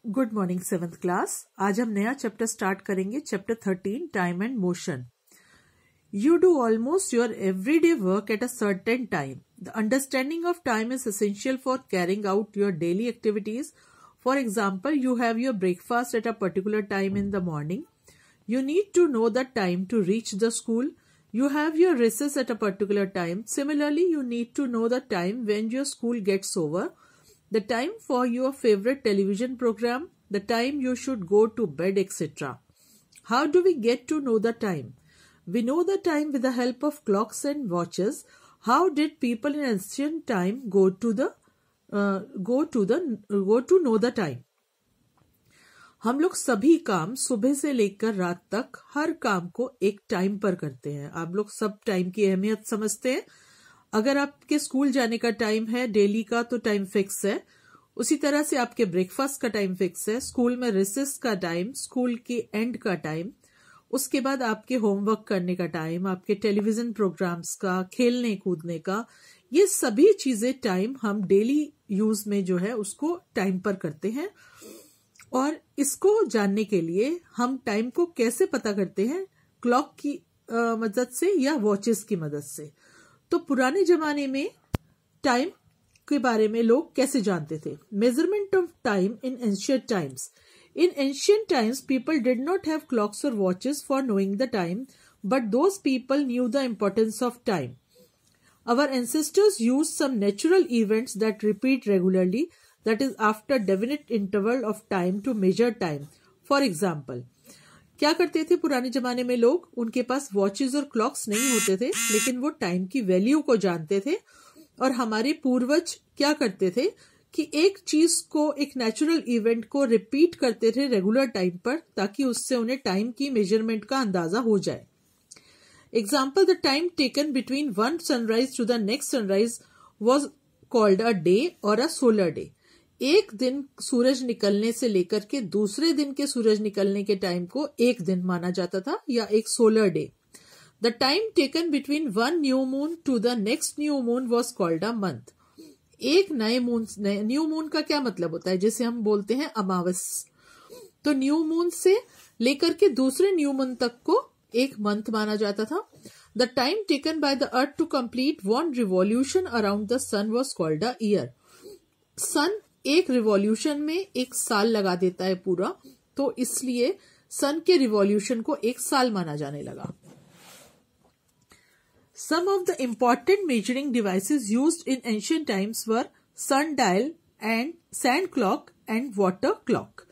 Good morning 7th class. आज हम नया चैप्टर स्टार्ट करेंगे, chapter 13 time and motion. You do almost your everyday work at a certain time. The understanding of time is essential for carrying out your daily activities. For example, you have your breakfast at a particular time in the morning. You need to know the time to reach the school. You have your recess at a particular time. Similarly, you need to know the time when your school gets over, the time for your favorite television program, the time you should go to bed, etc. How do we get to know the time? We know the time with the help of clocks and watches. How did people in ancient time go to know the time? हम लोग सभी काम सुबह से लेकर रात तक हर काम को एक टाइम पर करते हैं। आप लोग सब टाइम की अहमियत समझते हैं। अगर आपके स्कूल जाने का टाइम है डेली का तो टाइम फिक्स है। उसी तरह से आपके ब्रेकफास्ट का टाइम फिक्स है, स्कूल में रिसेस का टाइम, स्कूल के एंड का टाइम, उसके बाद आपके होमवर्क करने का टाइम, आपके टेलीविजन प्रोग्राम्स का, खेलने कूदने का, ये सभी चीजें टाइम हम डेली यूज में जो है उसको टाइम पर करते हैं। और इसको जानने के लिए हम टाइम को कैसे पता करते हैं? क्लॉक की मदद से या वॉचेस की मदद से। तो पुराने जमाने में टाइम के बारे में लोग कैसे जानते थे? Measurement of time in ancient times. In ancient times, people did not have clocks or watches for knowing the time, but those people knew the importance of time. Our ancestors used some natural events that repeat regularly, that is after definite interval of time, to measure time. For example, क्या करते थे पुराने जमाने में लोग? उनके पास watches और clocks नहीं होते थे, लेकिन वो टाइम की वैल्यू को जानते थे। और हमारे पूर्वज क्या करते थे कि एक चीज को, एक नेचुरल इवेंट को रिपीट करते थे रेगुलर टाइम पर, ताकि उससे उन्हें टाइम की मेजरमेंट का अंदाजा हो जाए। Example, the time taken between one sunrise to the next sunrise was called a day और अ सोलर डे। एक दिन सूरज निकलने से लेकर के दूसरे दिन के सूरज निकलने के टाइम को एक दिन माना जाता था या एक solar day. The time taken between one new moon to the next new moon was called a month. एक नए मून, न्यू मून का क्या मतलब होता है? जिसे हम बोलते हैं अमावस। तो न्यू मून से लेकर के दूसरे न्यू मून तक को एक मंथ माना जाता था। The time taken by the earth to complete one revolution around the sun was called a year. Sun एक रिवॉल्यूशन में एक साल लगा देता है पूरा, तो इसलिए सन के रिवॉल्यूशन को एक साल माना जाने लगा। Some of the important measuring devices used in ancient times were sundial and sand clock and water clock.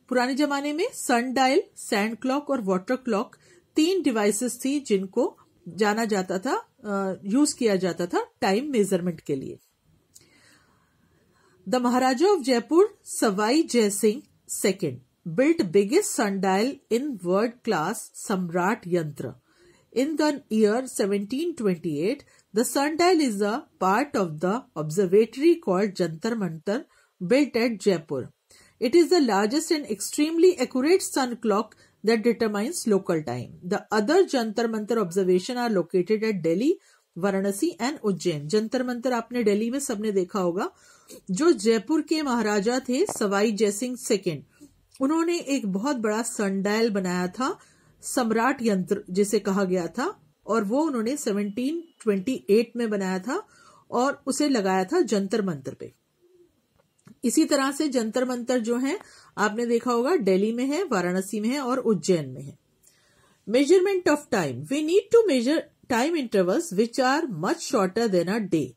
पुराने जमाने में sundial, sand clock और water clock तीन डिवाइसेस थी जिनको जाना जाता था, यूज किया जाता था टाइम मेजरमेंट के लिए। The Maharaja of Jaipur, Savai Jai Singh II, built biggest sundial in world class Samrat Yantra. In the year 1728, the sundial is a part of the observatory called Jantar Mantar, built at Jaipur. It is the largest and extremely accurate sun clock that determines local time. The other Jantar Mantar observations are located at Delhi, Varanasi and Ujjain. Jantar Mantar आपने दिल्ली में सबने देखा होगा। जो जयपुर के महाराजा थे Sawai Jaisingh second, उन्होंने एक बहुत बड़ा सनडायल बनाया था, सम्राट यंत्र जिसे कहा गया था, और वो उन्होंने 1728 में बनाया था और उसे लगाया था जंतर मंतर पे। इसी तरह से जंतर मंतर जो है आपने देखा होगा दिल्ली में है, वाराणसी में है और उज्जैन में है। Measurement of time. We need to measure time intervals which are much shorter than a day.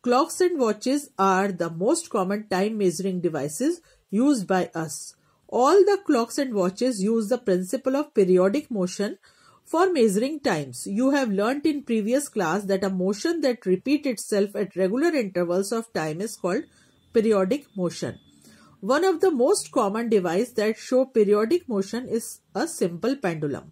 Clocks and watches are the most common time measuring devices used by us. All the clocks and watches use the principle of periodic motion for measuring times. You have learnt in previous class that a motion that repeats itself at regular intervals of time is called periodic motion. One of the most common devices that show periodic motion is a simple pendulum.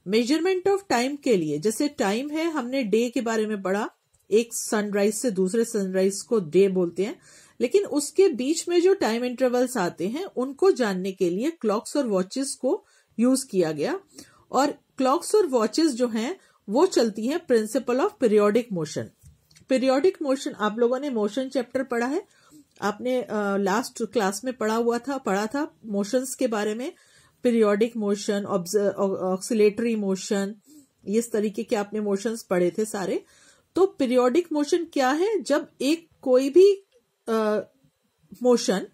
Measurement of time के लिए, जैसे time है, हमने day के बारे में पढ़ा, एक सनराइज से दूसरे सनराइज को डे बोलते हैं, लेकिन उसके बीच में जो टाइम इंटरवल्स आते हैं उनको जानने के लिए क्लॉक्स और वॉचेस को यूज किया गया। और क्लॉक्स और वॉचेस जो हैं वो चलती हैं principle of periodic motion. Periodic motion, आप लोगों ने मोशन चैप्टर पढ़ा है, आपने लास्ट क्लास में पढ़ा था मोशंस के बारे में, पीरियोडिक मोशन, ऑक्सिलेटरी मोशन, इस तरीके के आपने मोशंस पढ़े थे सारे। तो पीरियोडिक मोशन क्या है? जब एक कोई भी मोशन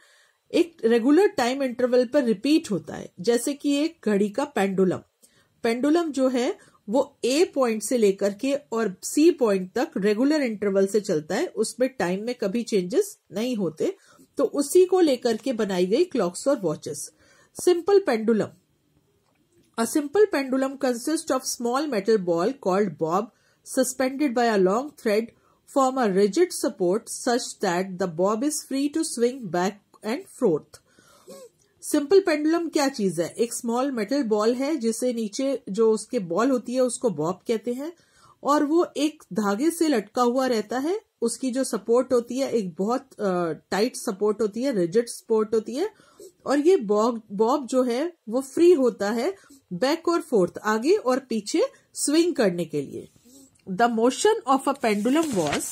एक रेगुलर टाइम इंटरवल पर रिपीट होता है, जैसे कि एक घड़ी का पेंडुलम जो है वो ए पॉइंट से लेकर के और सी पॉइंट तक रेगुलर इंटरवल से चलता है, उसमें टाइम में कभी चेंजेस नहीं होते। तो उसी को लेकर के बनाई गई क्लॉक्स और watches. Simple pendulum, a simple pendulum consist of small metal ball called Bob suspended by a long thread form a rigid support such that the bob is free to swing back and forth. Simple pendulum क्या चीज है? एक small metal ball है जिसे नीचे जो उसके ball होती है उसको बॉब कहते हैं, और वो एक धागे से लटका हुआ रहता है। उसकी जो सपोर्ट होती है एक बहुत टाइट सपोर्ट होती है, रिजिड सपोर्ट होती है, और ये बॉब जो है वो फ्री होता है बैक और फोर्थ, आगे और पीछे स्विंग करने के लिए। The motion of a pendulum was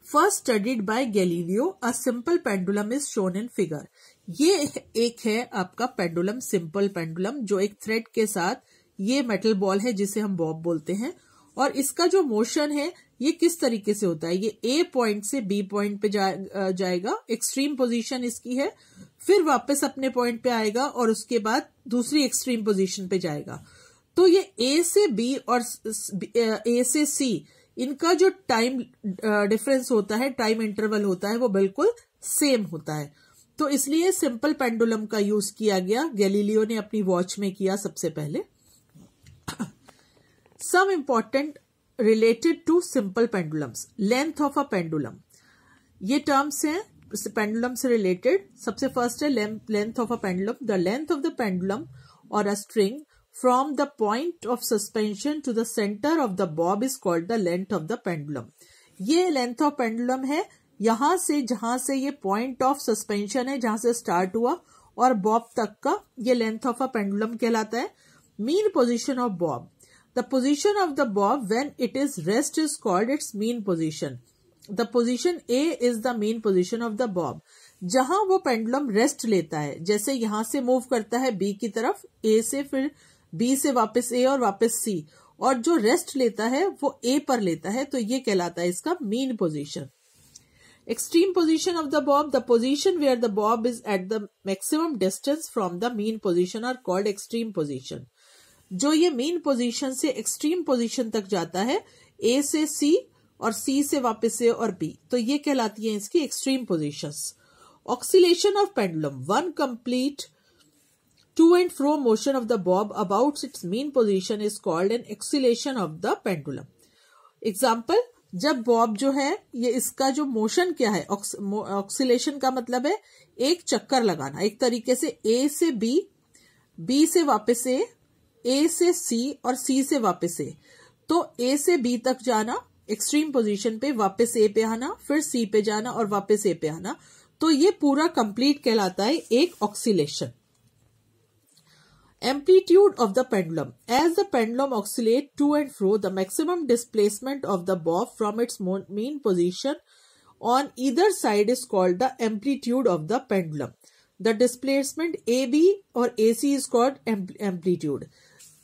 first studied by Galileo. A simple pendulum is shown in figure. ये एक है आपका पेंडुलम, सिंपल पेंडुलम, जो एक थ्रेड के साथ, ये मेटल बॉल है जिसे हम बॉब बोलते हैं, और इसका जो मोशन है ये किस तरीके से होता है? ये ए पॉइंट से बी पॉइंट पे जाएगा, एक्सट्रीम पोजीशन इसकी है, फिर वापस अपने पॉइंट पे आएगा और उसके बाद दूसरी एक्सट्रीम पोजीशन पे जाएगा। तो ये ए से बी और ए से सी, इनका जो टाइम डिफरेंस होता है, टाइम इंटरवल होता है, वो बिल्कुल सेम होता है। तो इसलिए सिंपल पेंडुलम का यूज किया गया, गैलीलियो ने अपनी वॉच में किया सबसे पहले। Some important related to simple pendulums, length of a pendulum, ये टर्म्स हैं पेंडुलम से रिलेटेड। सबसे फर्स्ट है length of a pendulum. The length of the pendulum और a string from the point of suspension to the center of the bob is called the length of the pendulum. ये length of pendulum है, यहां से जहां से ये point of suspension है, जहां से start हुआ और bob तक का, ये length of a pendulum कहलाता है। mean position of bob, the position of the bob when it is rest is called its mean position. The position A is the mean position of the bob. जहां वो pendulum rest लेता है, जैसे यहां से move करता है B की तरफ, ए से फिर बी से वापस ए और वापस सी, और जो रेस्ट लेता है वो ए पर लेता है, तो ये कहलाता है इसका mean position. Extreme position of the bob, the position where the bob is at the maximum distance from the mean position are called extreme position. जो ये मीन पोजीशन से एक्सट्रीम पोजीशन तक जाता है, ए से सी और सी से वापस ए और बी, तो ये कहलाती है इसकी extreme positions. Oscillation of pendulum, one complete to and fro motion of the bob about its mean position is called an oscillation of the pendulum. Example, जब बॉब जो है ये इसका जो मोशन क्या है, ऑक्सिलेशन का मतलब है एक चक्कर लगाना, एक तरीके से ए से बी, बी से वापस ए से सी और सी से वापस ए, तो ए से बी तक जाना एक्सट्रीम पोजीशन पे, वापस ए पे आना, फिर सी पे जाना और वापस ए पे आना, तो ये पूरा कंप्लीट कहलाता है एक oscillation. Amplitude of the pendulum. As the pendulum oscillates to and fro, the maximum displacement of the bob from its mean position on either side is called the amplitude of the pendulum. The displacement AB और AC is called amplitude.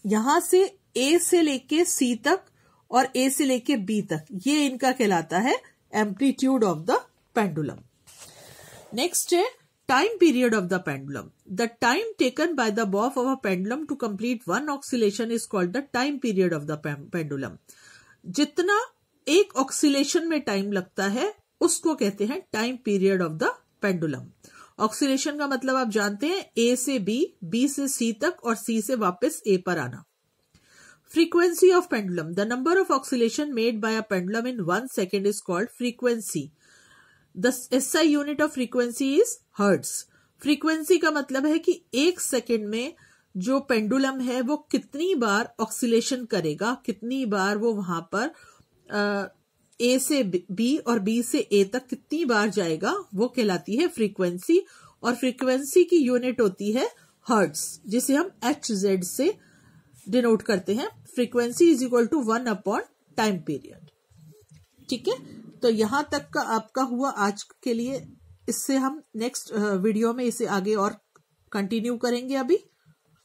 यहाँ से A से लेके C तक और A से लेके B तक, ये इनका कहलाता है amplitude of the pendulum. Next है time period of the pendulum. The time taken by the bob of a pendulum to complete one oscillation is called the time period of the pendulum. जितना एक oscillation में time लगता है उसको कहते हैं time period of the pendulum. Oscillation का मतलब आप जानते हैं ए से बी, बी से सी तक और सी से वापस ए पर आना। Frequency of pendulum, the number of oscillation made by a pendulum in 1 second is called frequency. The SI unit of frequency is hertz. Frequency का मतलब है कि एक सेकेंड में जो पेंडुलम है वो कितनी बार ऑक्सिलेशन करेगा, कितनी बार वो वहां पर ए से बी और बी से ए तक कितनी बार जाएगा, वो कहलाती है फ्रीक्वेंसी। और फ्रीक्वेंसी की यूनिट होती है हर्ट्ज, जिसे हम HZ से डिनोट करते हैं। फ्रीक्वेंसी इज इक्वल टू 1/टाइम पीरियड। ठीक है, तो यहां तक का आपका हुआ आज के लिए। इससे हम नेक्स्ट वीडियो में इसे आगे और कंटिन्यू करेंगे। अभी